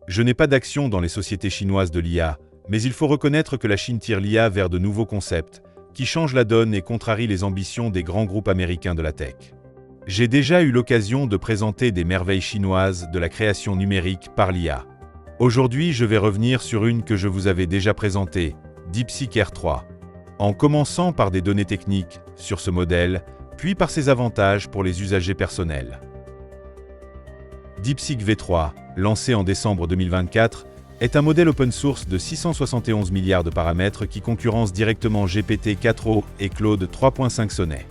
Je n'ai pas d'action dans les sociétés chinoises de l'IA, mais il faut reconnaître que la Chine tire l'IA vers de nouveaux concepts, qui changent la donne et contrarient les ambitions des grands groupes américains de la tech. J'ai déjà eu l'occasion de présenter des merveilles chinoises de la création numérique par l'IA. Aujourd'hui, je vais revenir sur une que je vous avais déjà présentée, DeepSeek R3. En commençant par des données techniques sur ce modèle, puis par ses avantages pour les usagers personnels. DeepSeek V3, lancé en décembre 2024, est un modèle open source de 671 milliards de paramètres qui concurrence directement GPT-4o et Claude 3.5 Sonnet.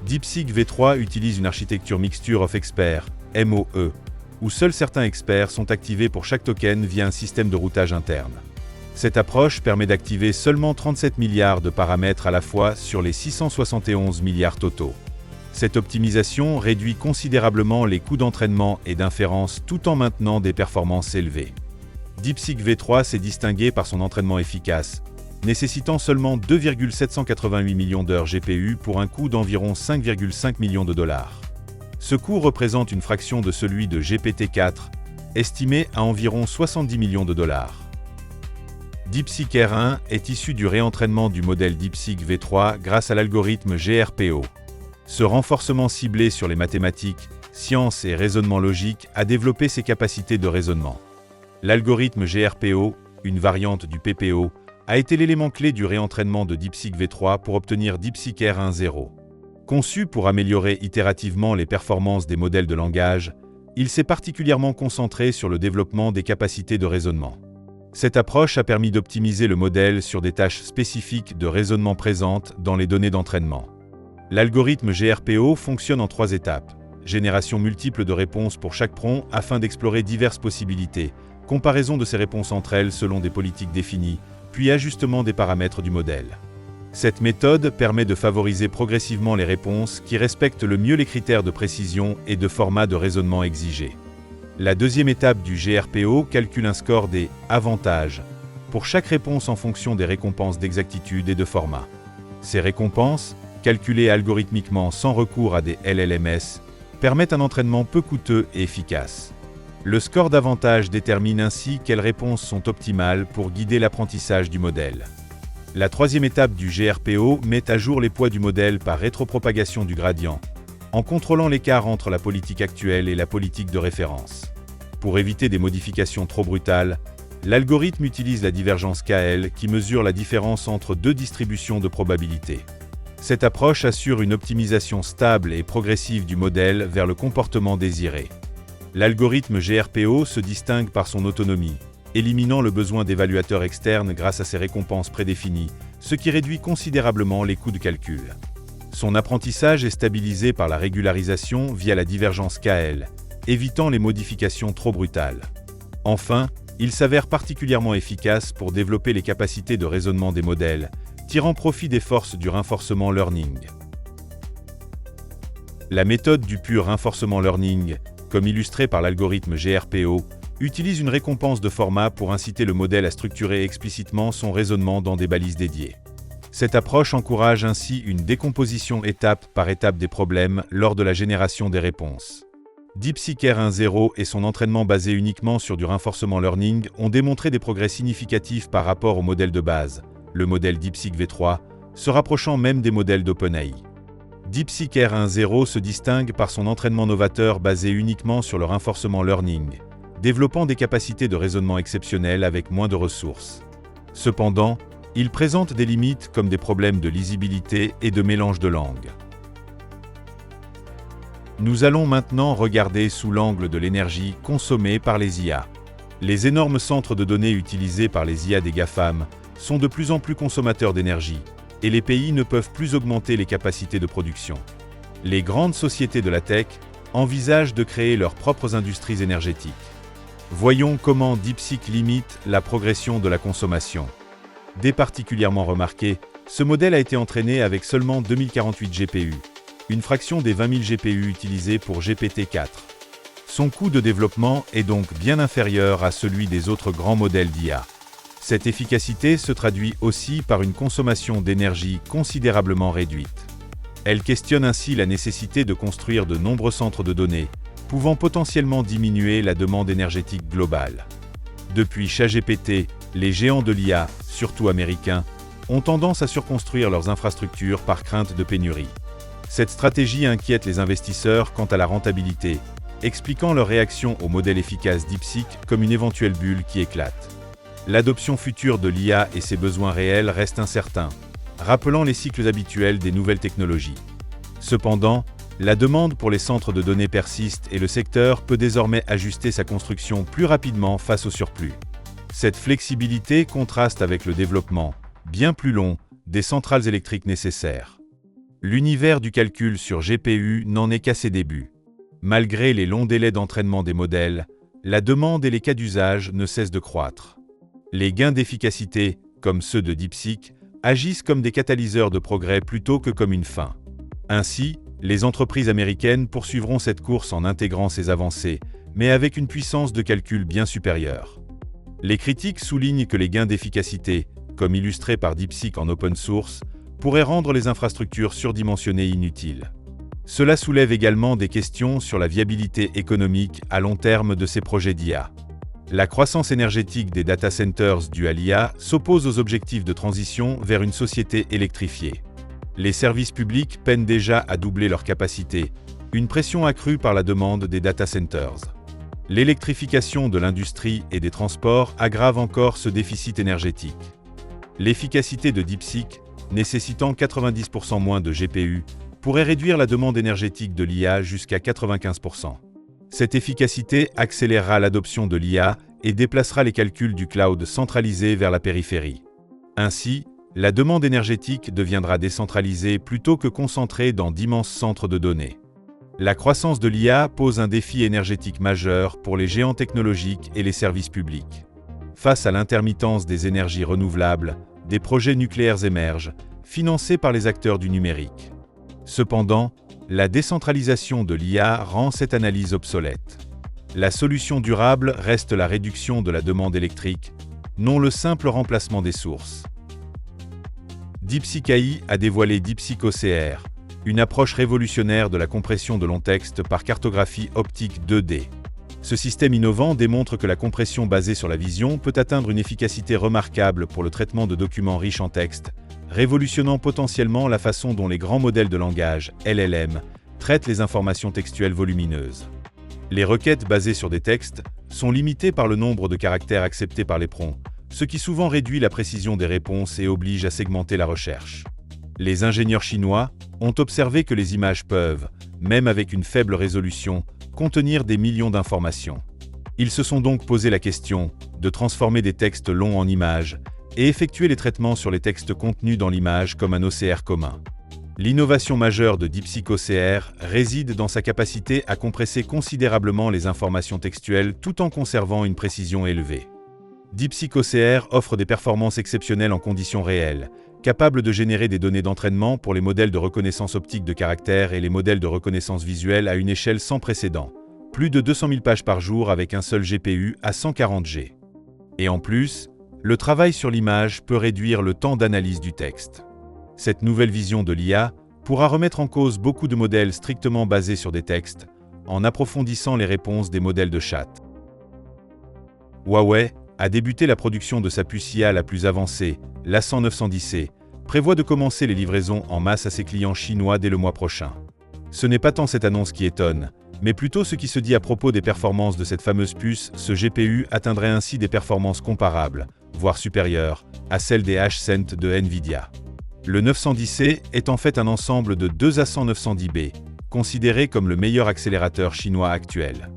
DeepSeek V3 utilise une architecture Mixture of Experts, MOE, où seuls certains experts sont activés pour chaque token via un système de routage interne. Cette approche permet d'activer seulement 37 milliards de paramètres à la fois sur les 671 milliards totaux. Cette optimisation réduit considérablement les coûts d'entraînement et d'inférence tout en maintenant des performances élevées. DeepSeek V3 s'est distingué par son entraînement efficace, nécessitant seulement 2,788 millions d'heures GPU pour un coût d'environ 5,5 millions de dollars. Ce coût représente une fraction de celui de GPT-4, estimé à environ 70 millions de dollars. DeepSeek R1 est issu du réentraînement du modèle DeepSeek V3 grâce à l'algorithme GRPO. Ce renforcement ciblé sur les mathématiques, sciences et raisonnement logique a développé ses capacités de raisonnement. L'algorithme GRPO, une variante du PPO, a été l'élément clé du réentraînement de DeepSeek V3 pour obtenir DeepSeek R1.0. Conçu pour améliorer itérativement les performances des modèles de langage, il s'est particulièrement concentré sur le développement des capacités de raisonnement. Cette approche a permis d'optimiser le modèle sur des tâches spécifiques de raisonnement présentes dans les données d'entraînement. L'algorithme GRPO fonctionne en 3 étapes. Génération multiple de réponses pour chaque prompt afin d'explorer diverses possibilités, comparaison de ces réponses entre elles selon des politiques définies, puis ajustement des paramètres du modèle. Cette méthode permet de favoriser progressivement les réponses qui respectent le mieux les critères de précision et de format de raisonnement exigés. La deuxième étape du GRPO calcule un score des « avantages » pour chaque réponse en fonction des récompenses d'exactitude et de format. Ces récompenses, calculées algorithmiquement sans recours à des LLMS, permettent un entraînement peu coûteux et efficace. Le score d'avantage détermine ainsi quelles réponses sont optimales pour guider l'apprentissage du modèle. La troisième étape du GRPO met à jour les poids du modèle par rétropropagation du gradient, en contrôlant l'écart entre la politique actuelle et la politique de référence. Pour éviter des modifications trop brutales, l'algorithme utilise la divergence KL qui mesure la différence entre deux distributions de probabilité. Cette approche assure une optimisation stable et progressive du modèle vers le comportement désiré. L'algorithme GRPO se distingue par son autonomie, éliminant le besoin d'évaluateurs externes grâce à ses récompenses prédéfinies, ce qui réduit considérablement les coûts de calcul. Son apprentissage est stabilisé par la régularisation via la divergence KL, évitant les modifications trop brutales. Enfin, il s'avère particulièrement efficace pour développer les capacités de raisonnement des modèles, tirant profit des forces du reinforcement learning. La méthode du pur reinforcement learning, comme illustré par l'algorithme GRPO, utilise une récompense de format pour inciter le modèle à structurer explicitement son raisonnement dans des balises dédiées. Cette approche encourage ainsi une décomposition étape par étape des problèmes lors de la génération des réponses. DeepSeek R1.0 et son entraînement basé uniquement sur du reinforcement learning ont démontré des progrès significatifs par rapport au modèle de base, le modèle DeepSeek V3, se rapprochant même des modèles d'OpenAI. DeepSeek R1.0 se distingue par son entraînement novateur basé uniquement sur le reinforcement learning, développant des capacités de raisonnement exceptionnelles avec moins de ressources. Cependant, il présente des limites comme des problèmes de lisibilité et de mélange de langues. Nous allons maintenant regarder sous l'angle de l'énergie consommée par les IA. Les énormes centres de données utilisés par les IA des GAFAM sont de plus en plus consommateurs d'énergie, et les pays ne peuvent plus augmenter les capacités de production. Les grandes sociétés de la tech envisagent de créer leurs propres industries énergétiques. Voyons comment DeepSeek limite la progression de la consommation. Dès particulièrement remarqué, ce modèle a été entraîné avec seulement 2048 GPU, une fraction des 20 000 GPU utilisés pour GPT-4. Son coût de développement est donc bien inférieur à celui des autres grands modèles d'IA. Cette efficacité se traduit aussi par une consommation d'énergie considérablement réduite. Elle questionne ainsi la nécessité de construire de nombreux centres de données, pouvant potentiellement diminuer la demande énergétique globale. Depuis ChatGPT, les géants de l'IA, surtout américains, ont tendance à surconstruire leurs infrastructures par crainte de pénurie. Cette stratégie inquiète les investisseurs quant à la rentabilité, expliquant leur réaction au modèle efficace DeepSeek comme une éventuelle bulle qui éclate. L'adoption future de l'IA et ses besoins réels restent incertains, rappelant les cycles habituels des nouvelles technologies. Cependant, la demande pour les centres de données persiste et le secteur peut désormais ajuster sa construction plus rapidement face au surplus. Cette flexibilité contraste avec le développement, bien plus long, des centrales électriques nécessaires. L'univers du calcul sur GPU n'en est qu'à ses débuts. Malgré les longs délais d'entraînement des modèles, la demande et les cas d'usage ne cessent de croître. Les gains d'efficacité, comme ceux de DeepSeek, agissent comme des catalyseurs de progrès plutôt que comme une fin. Ainsi, les entreprises américaines poursuivront cette course en intégrant ces avancées, mais avec une puissance de calcul bien supérieure. Les critiques soulignent que les gains d'efficacité, comme illustré par DeepSeek en open source, pourraient rendre les infrastructures surdimensionnées inutiles. Cela soulève également des questions sur la viabilité économique à long terme de ces projets d'IA. La croissance énergétique des data centers due à l'IA s'oppose aux objectifs de transition vers une société électrifiée. Les services publics peinent déjà à doubler leur capacité, une pression accrue par la demande des data centers. L'électrification de l'industrie et des transports aggrave encore ce déficit énergétique. L'efficacité de DeepSeek, nécessitant 90% moins de GPU, pourrait réduire la demande énergétique de l'IA jusqu'à 95%. Cette efficacité accélérera l'adoption de l'IA et déplacera les calculs du cloud centralisé vers la périphérie. Ainsi, la demande énergétique deviendra décentralisée plutôt que concentrée dans d'immenses centres de données. La croissance de l'IA pose un défi énergétique majeur pour les géants technologiques et les services publics. Face à l'intermittence des énergies renouvelables, des projets nucléaires émergent, financés par les acteurs du numérique. Cependant, la décentralisation de l'IA rend cette analyse obsolète. La solution durable reste la réduction de la demande électrique, non le simple remplacement des sources. DeepSeek AI a dévoilé DeepSeek OCR, une approche révolutionnaire de la compression de long texte par cartographie optique 2D. Ce système innovant démontre que la compression basée sur la vision peut atteindre une efficacité remarquable pour le traitement de documents riches en texte, révolutionnant potentiellement la façon dont les grands modèles de langage, LLM, traitent les informations textuelles volumineuses. Les requêtes basées sur des textes sont limitées par le nombre de caractères acceptés par les prompts, ce qui souvent réduit la précision des réponses et oblige à segmenter la recherche. Les ingénieurs chinois ont observé que les images peuvent, même avec une faible résolution, contenir des millions d'informations. Ils se sont donc posé la question de transformer des textes longs en images et effectuer les traitements sur les textes contenus dans l'image comme un OCR commun. L'innovation majeure de DeepSeek OCR réside dans sa capacité à compresser considérablement les informations textuelles tout en conservant une précision élevée. DeepSeek OCR offre des performances exceptionnelles en conditions réelles, capable de générer des données d'entraînement pour les modèles de reconnaissance optique de caractères et les modèles de reconnaissance visuelle à une échelle sans précédent, plus de 200 000 pages par jour avec un seul GPU à 140 G. Et en plus, le travail sur l'image peut réduire le temps d'analyse du texte. Cette nouvelle vision de l'IA pourra remettre en cause beaucoup de modèles strictement basés sur des textes, en approfondissant les réponses des modèles de chat. Huawei a débuté la production de sa puce IA la plus avancée, l'A100 910C, prévoit de commencer les livraisons en masse à ses clients chinois dès le mois prochain. Ce n'est pas tant cette annonce qui étonne, mais plutôt ce qui se dit à propos des performances de cette fameuse puce. Ce GPU atteindrait ainsi des performances comparables, voire supérieures, à celles des H100 de Nvidia. Le 910C est en fait un ensemble de deux A100 910B, considéré comme le meilleur accélérateur chinois actuel.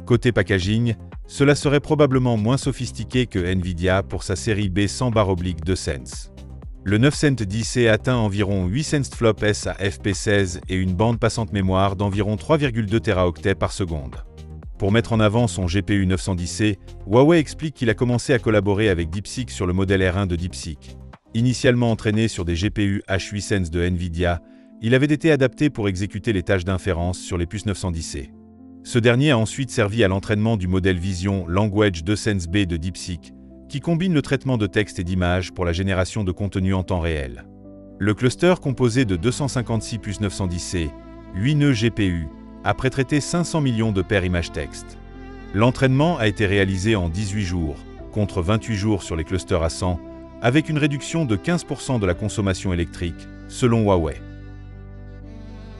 Côté packaging, cela serait probablement moins sophistiqué que Nvidia pour sa série B 100/2 cents. Le 910C atteint environ 8 cents flops à FP16 et une bande passante mémoire d'environ 3,2 Teraoctets par seconde. Pour mettre en avant son GPU 910C, Huawei explique qu'il a commencé à collaborer avec DeepSeek sur le modèle R1 de DeepSeek. Initialement entraîné sur des GPU H800 de Nvidia, il avait été adapté pour exécuter les tâches d'inférence sur les puces 910C. Ce dernier a ensuite servi à l'entraînement du modèle Vision Language 200B de DeepSeek, qui combine le traitement de texte et d'images pour la génération de contenu en temps réel. Le cluster composé de 256 puces 910C, 8 nœuds GPU, a pré-traité 500 millions de paires images-texte. L'entraînement a été réalisé en 18 jours, contre 28 jours sur les clusters A100, avec une réduction de 15% de la consommation électrique, selon Huawei.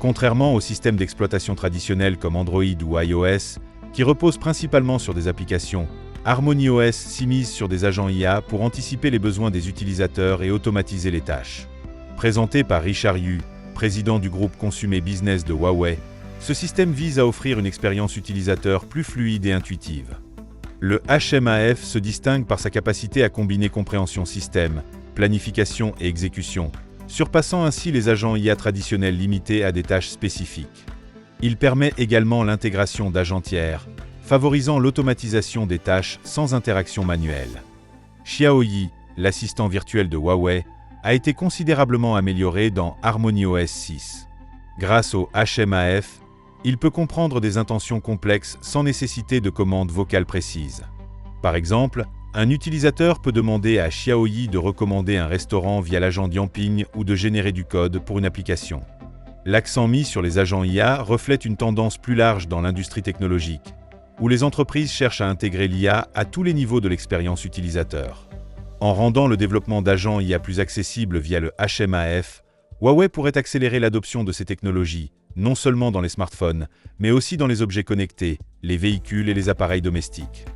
Contrairement aux systèmes d'exploitation traditionnels comme Android ou iOS, qui reposent principalement sur des applications, HarmonyOS s'immise sur des agents IA pour anticiper les besoins des utilisateurs et automatiser les tâches. Présenté par Richard Yu, président du groupe Consumer Business de Huawei, ce système vise à offrir une expérience utilisateur plus fluide et intuitive. Le HMAF se distingue par sa capacité à combiner compréhension système, planification et exécution, surpassant ainsi les agents IA traditionnels limités à des tâches spécifiques. Il permet également l'intégration d'agents tiers, favorisant l'automatisation des tâches sans interaction manuelle. Xiaoyi, l'assistant virtuel de Huawei, a été considérablement amélioré dans HarmonyOS 6. Grâce au HMAF, il peut comprendre des intentions complexes sans nécessité de commandes vocales précises. Par exemple, un utilisateur peut demander à Xiaoyi de recommander un restaurant via l'agent Dianping ou de générer du code pour une application. L'accent mis sur les agents IA reflète une tendance plus large dans l'industrie technologique, où les entreprises cherchent à intégrer l'IA à tous les niveaux de l'expérience utilisateur. En rendant le développement d'agents IA plus accessible via le HMAF, Huawei pourrait accélérer l'adoption de ces technologies, non seulement dans les smartphones, mais aussi dans les objets connectés, les véhicules et les appareils domestiques.